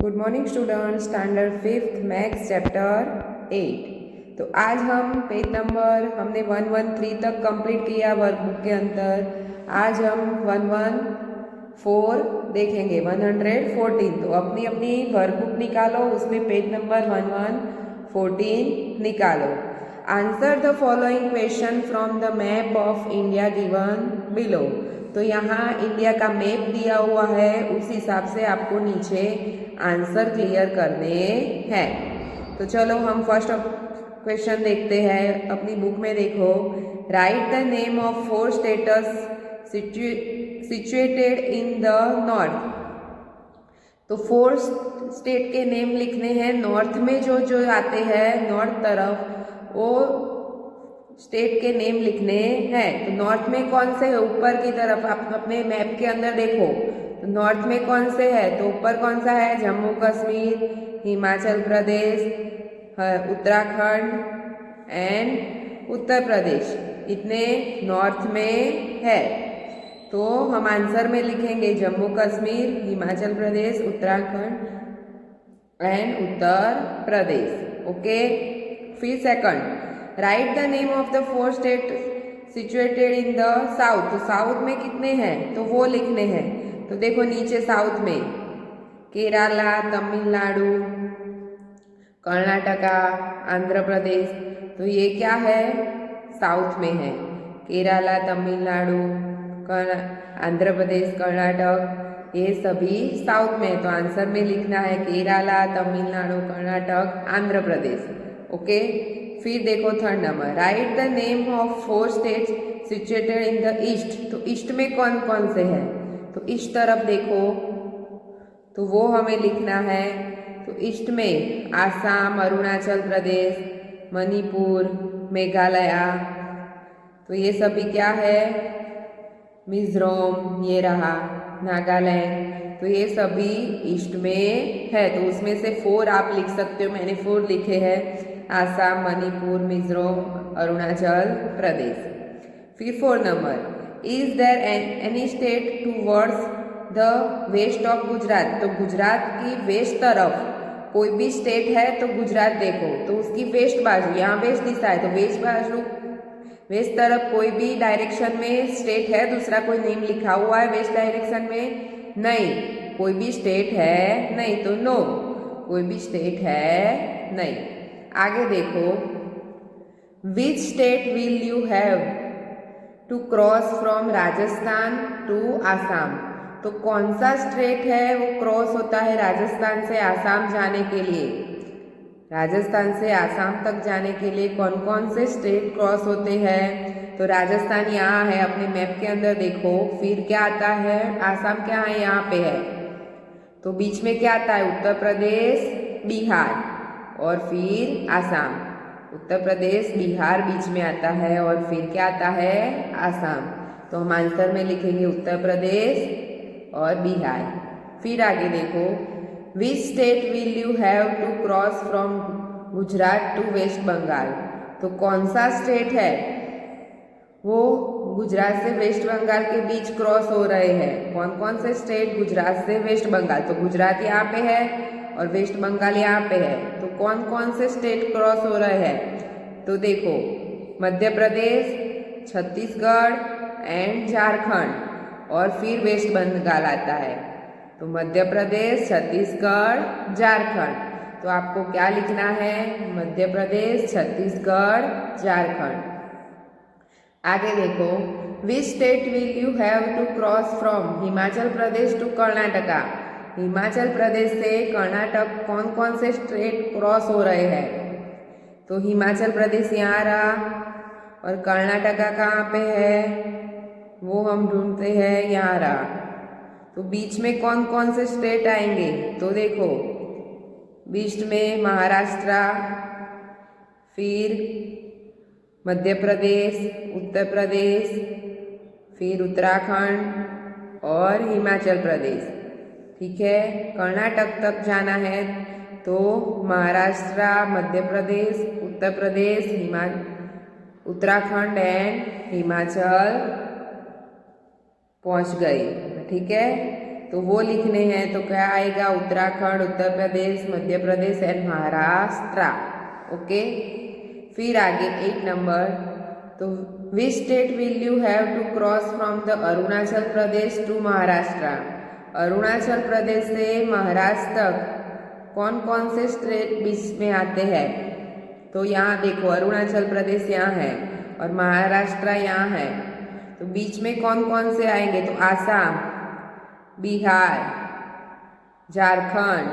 Good morning student, standard 5th maths chapter 8। तो आज हम पेज नंबर हमने 113 तक कंप्लीट किया वर्कबुक के अंदर। आज हम 114 देखेंगे, 114। तो अपनी अपनी वर्कबुक निकालो, उसमें पेज नंबर 114 निकालो। Answer the following question from the map of India given below. तो यहाँ इंडिया का मैप दिया हुआ है, उस हिसाब से आपको नीचे आंसर क्लियर करने हैं। तो चलो हम फर्स्ट क्वेश्चन देखते हैं। अपनी बुक में देखो, right the name of 4 states situated in the north. तो 4 स्टेट के नेम लिखने हैं। नॉर्थ में जो जो आते हैं, नॉर्थ तरफ, वो स्टेट के नेम लिखने हैं। तो नॉर्थ में कौन से है? ऊपर की तरफ आप अपने मैप के अंदर देखो, तो नॉर्थ में कौन से है? तो ऊपर कौन सा है? जम्मू कश्मीर, हिमाचल प्रदेश, उत्तराखंड एंड उत्तर प्रदेश, इतने नॉर्थ में है। तो हम आंसर में लिखेंगे जम्मू कश्मीर, हिमाचल प्रदेश, उत्तराखंड एंड उत्तर प्रदेश। ओके। फिर second, right the name of the 4 state situated in the south. तो साउथ में कितने हैं? तो वो लिखने हैं। तो देखो नीचे साउथ में केरला, तमिलनाडु, कर्नाटका, आंध्र प्रदेश। तो ये क्या है? साउथ में है। केरला, तमिलनाडु, आंध्र प्रदेश, कर्नाटक, ये सभी साउथ में है। तो आंसर में लिखना है केरला, तमिलनाडु, कर्नाटक, आंध्र प्रदेश। ओके। फिर देखो third number, right the name of 4 states situated in the east. तो ईस्ट में कौन कौन से हैं? तो ईस्ट तरफ देखो, तो वो हमें लिखना है। तो ईस्ट में आसाम, अरुणाचल प्रदेश, मणिपुर, मेघालय, तो ये सभी क्या है? मिजोरम, ये रहा नागालैंड। तो ये सभी ईस्ट में है। तो उसमें से 4 आप लिख सकते हो, मैंने 4 लिखे हैं, आसाम, मणिपुर, मिजोरम, अरुणाचल प्रदेश। फिर 4 number, is there any state towards the west of Gujarat. तो गुजरात की वेस्ट तरफ कोई भी स्टेट है तो गुजरात देखो, तो उसकी वेस्ट बाजू, यहाँ वेस्ट दिशा है, तो वेस्ट बाजू, वेस्ट तरफ कोई भी डायरेक्शन में स्टेट है, दूसरा कोई नेम लिखा हुआ है वेस्ट डायरेक्शन में? नहीं। कोई भी स्टेट है? नहीं, तो नो, कोई भी स्टेट है नहीं। आगे देखो, which state will you have to cross from Rajasthan to Assam. तो कौन सा स्टेट है वो क्रॉस होता है राजस्थान से आसाम जाने के लिए? राजस्थान से आसाम तक जाने के लिए कौन कौन से स्टेट क्रॉस होते हैं? तो राजस्थान यहाँ है, अपने मैप के अंदर देखो। फिर क्या आता है? आसाम क्या है? यहाँ पे है। तो बीच में क्या आता है? उत्तर प्रदेश, बिहार, और फिर आसाम। उत्तर प्रदेश, बिहार बीच में आता है, और फिर क्या आता है? आसाम। तो हम आंसर में लिखेंगे उत्तर प्रदेश और बिहार। फिर आगे देखो, which state will you have to cross from Gujarat to West Bengal. तो कौन सा स्टेट है वो गुजरात से वेस्ट बंगाल के बीच क्रॉस हो रहे हैं? कौन कौन से स्टेट गुजरात से वेस्ट बंगाल? तो गुजरात यहाँ पे है और वेस्ट बंगाल यहाँ पे है। तो कौन कौन से स्टेट क्रॉस हो रहे हैं? तो देखो, मध्य प्रदेश, छत्तीसगढ़ एंड झारखंड, और फिर वेस्ट बंगाल आता है। तो मध्य प्रदेश, छत्तीसगढ़, झारखंड। तो आपको क्या लिखना है? मध्य प्रदेश, छत्तीसगढ़, झारखंड। आगे देखो, which state will you have to cross from Himachal Pradesh to Karnataka. Himachal Pradesh से कर्नाटक कौन कौन से स्टेट क्रॉस हो रहे हैं? तो हिमाचल प्रदेश यहाँ रहा, और कर्नाटका कहाँ पे है वो हम ढूंढते हैं, यहाँ रहा। तो बीच में कौन कौन से स्टेट आएंगे? तो देखो, बीच में महाराष्ट्र, फिर मध्य प्रदेश, उत्तर प्रदेश, फिर उत्तराखंड और हिमाचल प्रदेश। ठीक है। कर्नाटक तक जाना है तो महाराष्ट्र, मध्य प्रदेश, उत्तर प्रदेश, उत्तराखंड एंड हिमाचल पहुंच गई। ठीक है। तो वो लिखने हैं। तो क्या आएगा? उत्तराखंड, उत्तर प्रदेश, मध्य प्रदेश एंड महाराष्ट्र। ओके, फिर आगे 8 नंबर, तो which state will you have to cross from the Arunachal Pradesh to Maharashtra? Arunachal Pradesh से महाराष्ट्र तक कौन कौन से स्टेट बीच में आते हैं? तो यहाँ देखो, अरुणाचल प्रदेश यहाँ है और महाराष्ट्र यहाँ है, तो बीच में कौन कौन से आएंगे? तो आसाम, बिहार, झारखंड,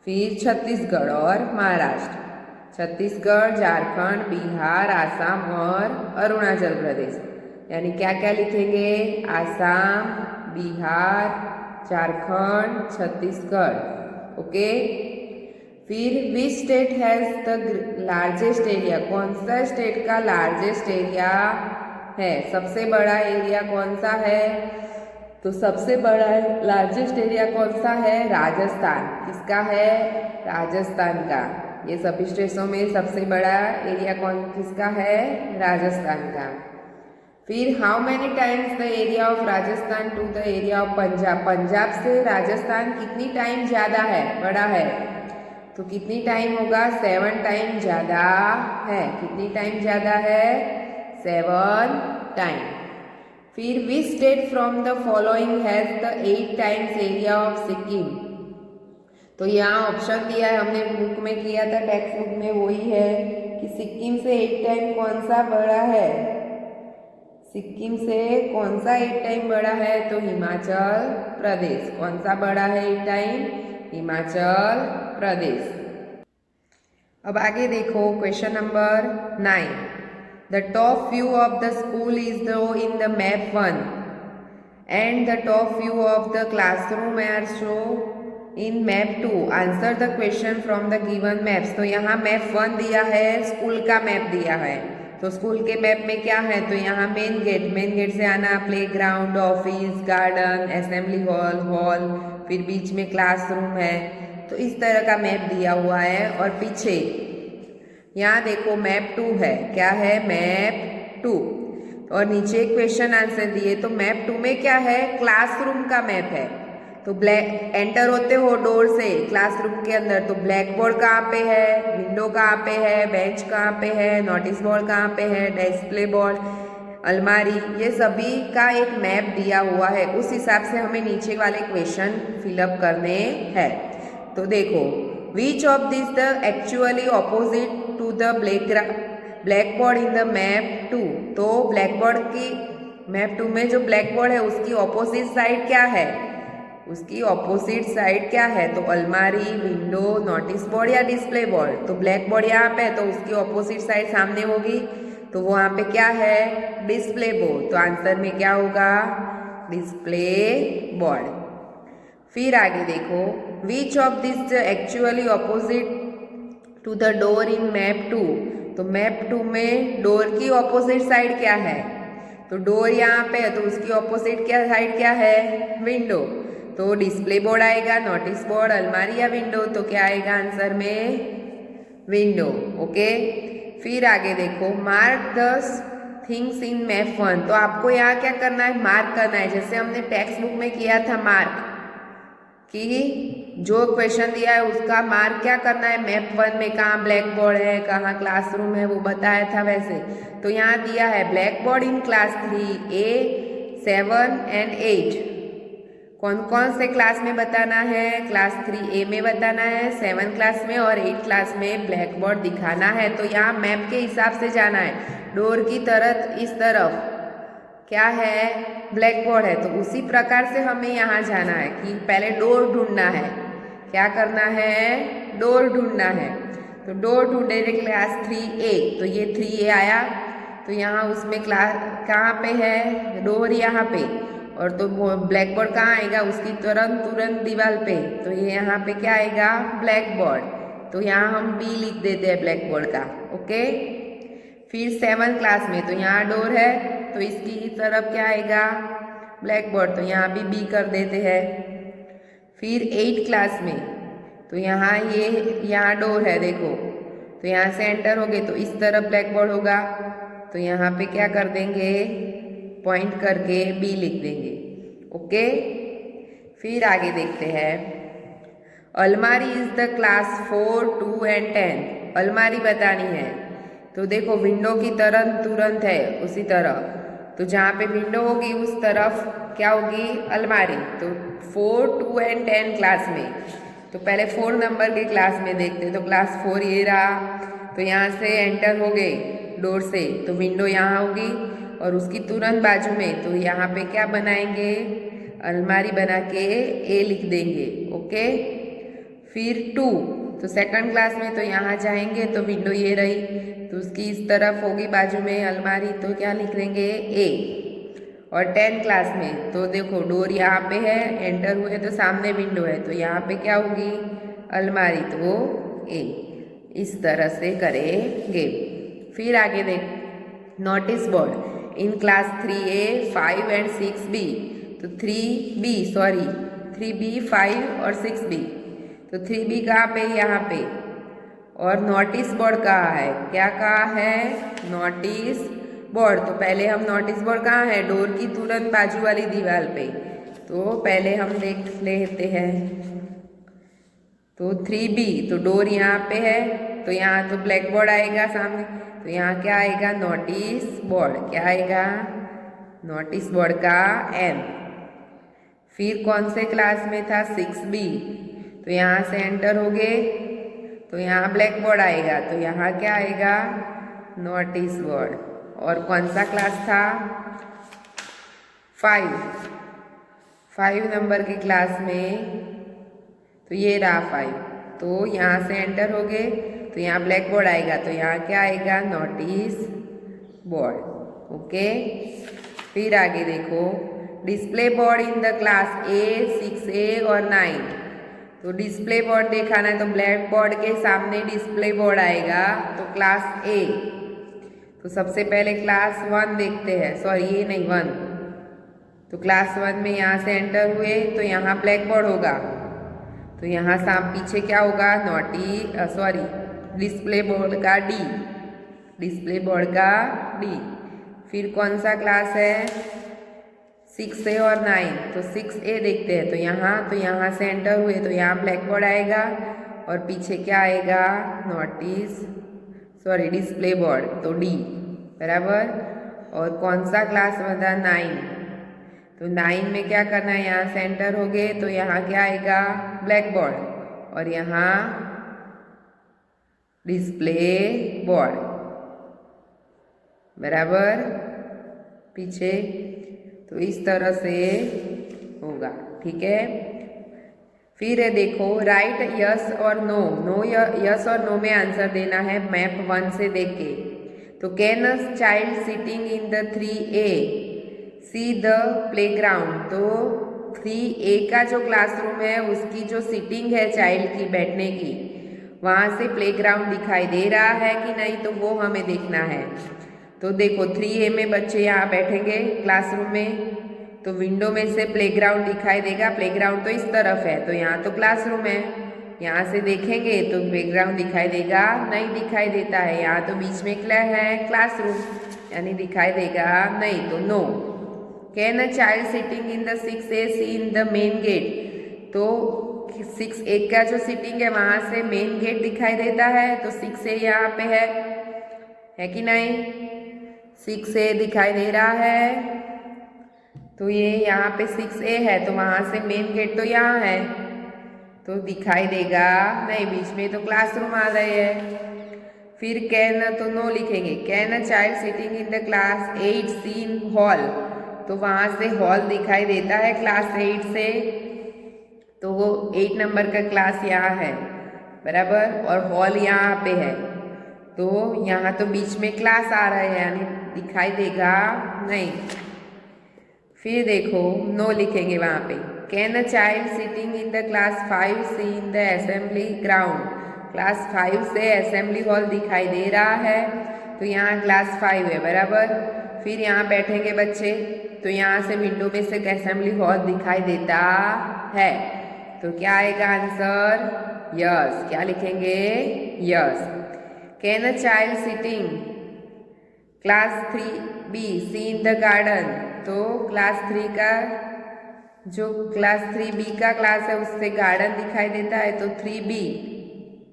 फिर छत्तीसगढ़ और महाराष्ट्र। छत्तीसगढ़, झारखंड, बिहार, आसाम और अरुणाचल प्रदेश। यानी क्या क्या लिखेंगे? आसाम, बिहार, झारखंड, छत्तीसगढ़। ओके, फिर which state has the largest area? कौन सा स्टेट का लार्जेस्ट एरिया है? सबसे बड़ा एरिया कौन सा है? तो सबसे बड़ा लार्जेस्ट एरिया कौन सा है? राजस्थान। किसका है? राजस्थान का। ये सभी स्टेट्सों में सबसे बड़ा एरिया किसका है? राजस्थान का। फिर how many times the area of Rajasthan to the area of Punjab? Punjab से राजस्थान कितनी टाइम ज़्यादा है, बड़ा है? तो कितनी टाइम होगा? 7 टाइम ज़्यादा है। कितनी टाइम ज़्यादा है? 7 टाइम। फिर which state from the following has the 8 times area of Sikkim? तो यहाँ ऑप्शन दिया है, हमने बुक में किया था, टेक्स्ट बुक में, वही है कि सिक्किम से 8 टाइम कौन सा बड़ा है? सिक्किम से कौन सा 8 टाइम बड़ा है? तो हिमाचल प्रदेश। कौन सा बड़ा है 8 टाइम? हिमाचल प्रदेश। अब आगे देखो, question number 9, the top view of the school is the in the map 1 and the top view of the classroom are show in map 2। Answer the question from the given maps. तो यहाँ map 1 दिया है, school का map दिया है। तो school के map में क्या है? तो यहाँ मेन गेट से आना, play ground, office, garden, assembly hall, फिर बीच में क्लासरूम है। तो इस तरह का मैप दिया हुआ है। और पीछे यहाँ देखो मैप 2 है। क्या है? मैप 2। और नीचे क्वेश्चन आंसर दिए। तो मैप 2 में क्या है? क्लासरूम का मैप है। तो एंटर होते हो डोर से क्लासरूम के अंदर, तो ब्लैक बोर्ड कहाँ पे है, विंडो कहाँ पे है, बेंच कहाँ पे है, नोटिस बोर्ड कहाँ पे है, डिस्प्ले बोर्ड, अलमारी, ये सभी का एक मैप दिया हुआ है। उस हिसाब से हमें नीचे वाले क्वेश्चन फिलअप करने हैं। तो देखो, which of this the actually opposite to the black board in the map 2? तो ब्लैक बोर्ड की मैप 2 में जो ब्लैक बोर्ड है उसकी ऑपोजिट साइड क्या है? उसकी ऑपोजिट साइड क्या है? तो अलमारी, विंडो, नोटिस बोर्ड या डिस्प्ले बोर्ड। तो ब्लैक बोर्ड यहाँ पे है, तो उसकी ऑपोजिट साइड सामने होगी, तो वहाँ पे क्या है? Display board. तो आंसर में क्या होगा? Display board. फिर आगे देखो, which of this actually opposite to the door in map 2? तो मैप 2 में डोर की ऑपोजिट साइड क्या है? तो डोर यहाँ पे है, तो उसकी ऑपोजिट क्या साइड क्या है? विंडो। तो डिस्प्ले बोर्ड आएगा, नोटिस बोर्ड, अलमारी या विंडो। तो क्या आएगा आंसर में? विंडो। ओके, फिर आगे देखो, mark the things in map 1। तो आपको यहाँ क्या करना है? मार्क करना है। जैसे हमने टेक्स्ट बुक में किया था मार्क, कि जो क्वेश्चन दिया है उसका मार्क क्या करना है? मैप 1 में कहाँ ब्लैक बोर्ड है, कहाँ क्लासरूम है, वो बताया था वैसे। तो यहाँ दिया है black board in class 3A, 7 and 8। कौन कौन से क्लास में बताना है? क्लास 3A में बताना है, 7 क्लास में और 8 क्लास में ब्लैक बोर्ड दिखाना है। तो यहाँ मैप के हिसाब से जाना है। डोर की तरफ इस तरफ क्या है? ब्लैक बोर्ड है। तो उसी प्रकार से हमें यहाँ जाना है कि पहले डोर ढूंढना है। क्या करना है? डोर ढूंढना है। तो डोर ढूंढे क्लास 3A, तो ये 3A आया, तो यहाँ उसमें क्लास कहाँ पे है? डोर यहाँ पे। और तो ब्लैक बोर्ड कहाँ आएगा? उसकी तुरंत दीवार पे। तो ये यहाँ पे क्या आएगा? Black board. तो यहाँ हम B लिख देते हैं ब्लैक बोर्ड का। ओके, फिर 7 क्लास में, तो यहाँ डोर है, तो इसकी तरफ क्या आएगा? Black board. तो यहाँ भी B कर देते हैं। फिर 8 क्लास में, तो यहाँ डोर है देखो, तो यहाँ से एंटर हो गए, तो इस तरफ ब्लैक बोर्ड होगा। तो यहाँ पे क्या कर देंगे? पॉइंट करके B लिख देंगे। ओके, फिर आगे देखते हैं, अलमारी इज द क्लास 4, 2 एंड 10। अलमारी बतानी है तो देखो विंडो की तरह तुरंत है उसी तरह, तो जहाँ पे विंडो होगी उस तरफ क्या होगी, अलमारी। तो 4, 2 एंड 10 क्लास में, तो पहले 4 नंबर के क्लास में देखते, तो क्लास 4 ये रहा, तो यहाँ से एंटर हो गए डोर से, तो विंडो यहाँ होगी और उसकी तुरंत बाजू में, तो यहाँ पे क्या बनाएंगे, अलमारी बना के ए लिख देंगे। ओके, फिर 2, तो सेकंड क्लास में तो यहाँ जाएंगे तो विंडो ये रही, तो उसकी इस तरफ होगी बाजू में अलमारी, तो क्या लिख देंगे, ए। और 10 क्लास में तो देखो डोर यहाँ पे है, एंटर हुए तो सामने विंडो है, तो यहाँ पे क्या होगी, अलमारी, तो वो ए। इस तरह से करेंगे। फिर आगे देख, notice board in class 3A, 5 and 6B, तो 3B 5 और 6B, तो 3B कहाँ पे, यहाँ पे। और नोटिस बोर्ड कहाँ है, क्या कहाँ है, नोटिस बोर्ड। तो पहले हम नोटिस बोर्ड कहाँ है, डोर की तुरंत बाजू वाली दीवार पे, तो पहले हम देख लेते हैं। तो 3B, तो डोर यहाँ पे है, तो यहाँ तो ब्लैक बोर्ड आएगा सामने, तो यहाँ क्या आएगा, नोटिस बोर्ड, क्या आएगा, नोटिस बोर्ड का एन। फिर कौन से क्लास में था, 6B, तो यहाँ से एंटर हो गए, तो यहाँ ब्लैक बोर्ड आएगा, तो यहाँ क्या आएगा, नोटिस बोर्ड। और कौन सा क्लास था, 5 नंबर के क्लास में, तो ये रहा 5, तो यहाँ से एंटर हो गए, तो यहाँ ब्लैक बोर्ड आएगा, तो यहाँ क्या आएगा, नोटिस बोर्ड। ओके, फिर आगे देखो, display board in the class A, 6A और 9, तो डिस्प्ले बोर्ड दिखाना है तो ब्लैक बोर्ड के सामने डिस्प्ले बोर्ड आएगा, तो क्लास A। तो सबसे पहले क्लास 1 देखते हैं, सॉरी ये नहीं 1, तो क्लास 1 में यहाँ से एंटर हुए तो यहाँ ब्लैक बोर्ड होगा, तो यहाँ पीछे क्या होगा, डिस्प्ले बोर्ड का D, डिस्प्ले बोर्ड का D। फिर कौन सा क्लास है, 6A और 9, तो 6A देखते हैं, तो यहाँ से एंटर हुए तो यहाँ ब्लैक बोर्ड आएगा और पीछे क्या आएगा, डिस्प्ले बोर्ड, तो D बराबर। और कौन सा क्लास बता, 9, तो 9 में क्या करना है, यहाँ से एंटर हो गए तो यहाँ क्या आएगा, ब्लैक बोर्ड और यहाँ डिस्प्ले बोर्ड बराबर पीछे, तो इस तरह से होगा, ठीक है। फिर है देखो, राइट यस और नो, यस और नो में आंसर देना है मैप 1 से देख के। तो can a child sitting in the 3A see the playground, तो 3A का जो क्लासरूम है उसकी जो सिटिंग है चाइल्ड की बैठने की, वहाँ से प्लेग्राउंड दिखाई दे रहा है कि नहीं, तो वो हमें देखना है। तो देखो 3A में बच्चे यहाँ बैठेंगे क्लासरूम में, तो विंडो में से प्लेग्राउंड दिखाई देगा, प्लेग्राउंड तो इस तरफ है, तो यहाँ तो क्लासरूम है, यहाँ से देखेंगे तो प्लेग्राउंड दिखाई देगा, नहीं दिखाई देता है, यहाँ तो बीच में क्या है, क्लासरूम, यानी दिखाई देगा नहीं, तो no. Can a child sitting in the 6A see in the main gate, तो 6A का जो सिटिंग है वहाँ से मेन गेट दिखाई देता है, तो 6A यहाँ पे है कि नहीं, 6A दिखाई दे रहा है, तो ये यहाँ पे 6A है, तो वहाँ से मेन गेट तो यहाँ है, तो दिखाई देगा नहीं, बीच में तो क्लासरूम आ रहे हैं। फिर कैन, तो नो लिखेंगे, can a child sitting in the class 8 seen hall, तो वहाँ से हॉल दिखाई देता है क्लास 8 से, तो वो 8 नंबर का क्लास यहाँ है बराबर, और हॉल यहाँ पे है, तो यहाँ तो बीच में क्लास आ रहा है, यानी दिखाई देगा नहीं। फिर देखो नो लिखेंगे वहाँ पे, can a child sitting in the class 5 see in the assembly ground, class 5 से असेंबली हॉल दिखाई दे रहा है, तो यहाँ क्लास 5 है बराबर। फिर यहाँ बैठेंगे बच्चे, तो यहाँ से विंडो में से असेंबली हॉल दिखाई देता है, तो क्या आएगा आंसर, यस, क्या लिखेंगे, yes. Can a child sitting class 3B see in the garden, तो क्लास 3 का जो क्लास 3B का क्लास है उससे गार्डन दिखाई देता है तो 3B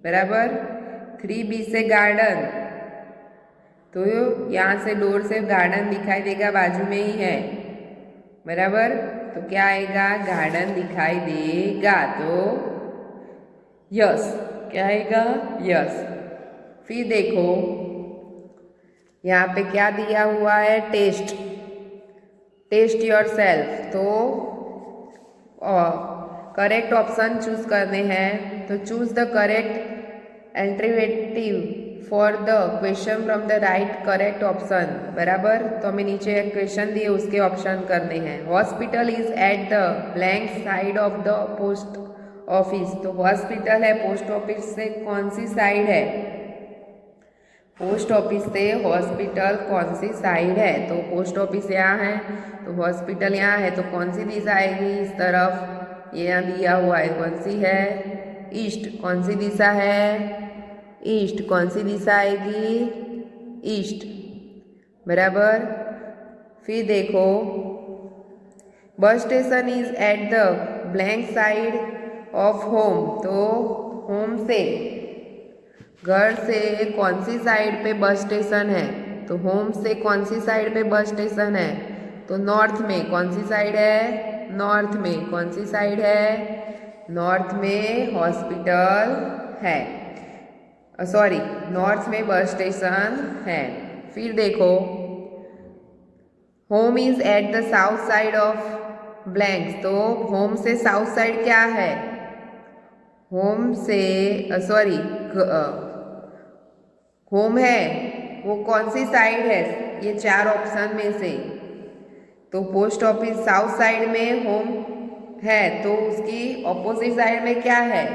बराबर, 3B से गार्डन, तो यहाँ से डोर से गार्डन दिखाई देगा, बाजू में ही है बराबर। तो क्या आएगा, गार्डन दिखाई देगा, तो यस, क्या आएगा, यस। फिर देखो यहाँ पे क्या दिया हुआ है, टेस्ट, टेस्ट योर सेल्फ, तो करेक्ट ऑप्शन चूज करने हैं। तो choose the correct alternative for the question from the right correct option बराबर। तो हमें नीचे क्वेश्चन दिए उसके ऑप्शन करने हैं। Hospital is at the blank side of the post office, तो हॉस्पिटल है, पोस्ट ऑफिस से कौन सी साइड है, पोस्ट ऑफिस से हॉस्पिटल कौन सी साइड है, तो पोस्ट ऑफिस यहाँ है तो हॉस्पिटल यहाँ है, तो कौन सी दिशा आएगी, इस तरफ, ये यहाँ दिया हुआ है, कौन सी है, ईस्ट, कौन सी दिशा है, ईस्ट, कौन सी दिशा आएगी, ईस्ट बराबर। फिर देखो bus station is at the blank side of home, तो होम से, घर से कौन सी साइड पे बस स्टेशन है, तो होम से कौन सी साइड पे बस स्टेशन है, तो नॉर्थ में, कौन सी साइड है, नॉर्थ में, कौन सी साइड है, नॉर्थ में हॉस्पिटल है, सॉरी नॉर्थ में बस स्टेशन है। फिर देखो home is at the south side of blanks, तो होम से साउथ साइड क्या है, होम से सॉरी होम है वो कौन सी साइड है, ये चार ऑप्शन में से, तो पोस्ट ऑफिस साउथ साइड में होम है, तो उसकी ऑपोजिट साइड में क्या है,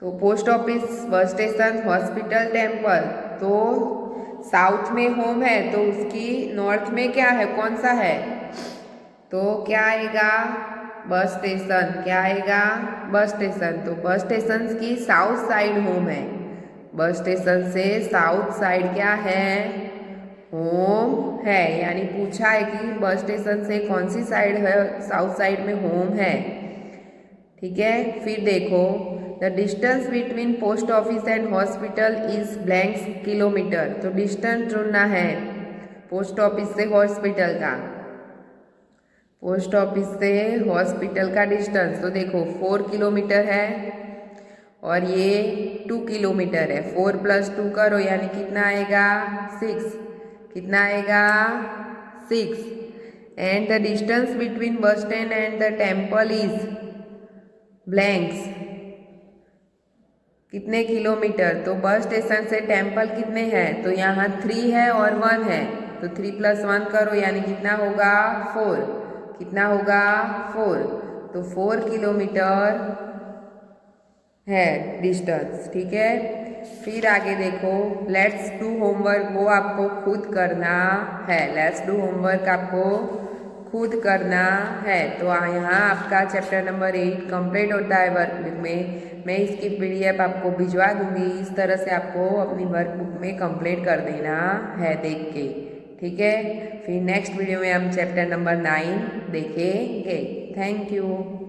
तो post office, bus station, hospital, temple, तो साउथ में होम है तो उसकी नॉर्थ में क्या है, कौन सा है, तो क्या आएगा, बस स्टेशन, क्या आएगा, बस स्टेशन, तो बस स्टेशन की साउथ साइड होम है, बस स्टेशन से साउथ साइड क्या है, होम है, यानी पूछा है कि बस स्टेशन से कौन सी साइड है, साउथ साइड में होम है, ठीक है। फिर देखो the distance between post office and hospital is blank kilometre, तो डिस्टेंस ढूंढना है पोस्ट ऑफिस से हॉस्पिटल का, पोस्ट ऑफिस से हॉस्पिटल का डिस्टेंस, तो देखो 4 किलोमीटर है और ये 2 किलोमीटर है, 4 + 2 करो यानी कितना आएगा, 6, कितना आएगा, 6, and the distance between bus stand and the temple is blanks, कितने किलोमीटर, तो बस स्टेशन से टेम्पल कितने हैं, तो यहाँ 3 है और 1 है, तो 3 + 1 करो यानी कितना होगा, 4, कितना होगा, 4, तो 4 किलोमीटर है डिस्टेंस, ठीक है। फिर आगे देखो लेट्स डू होमवर्क, वो आपको खुद करना है, लेट्स डू होमवर्क आपको खुद करना है। तो यहाँ आपका चैप्टर नंबर 8 कंप्लीट होता है वर्कबुक में। मैं इसकी PDF आपको भिजवा दूंगी, इस तरह से आपको अपनी वर्कबुक में कंप्लीट कर देना है देख के, ठीक है। फिर नेक्स्ट वीडियो में हम चैप्टर नंबर 9 देखेंगे। Thank you.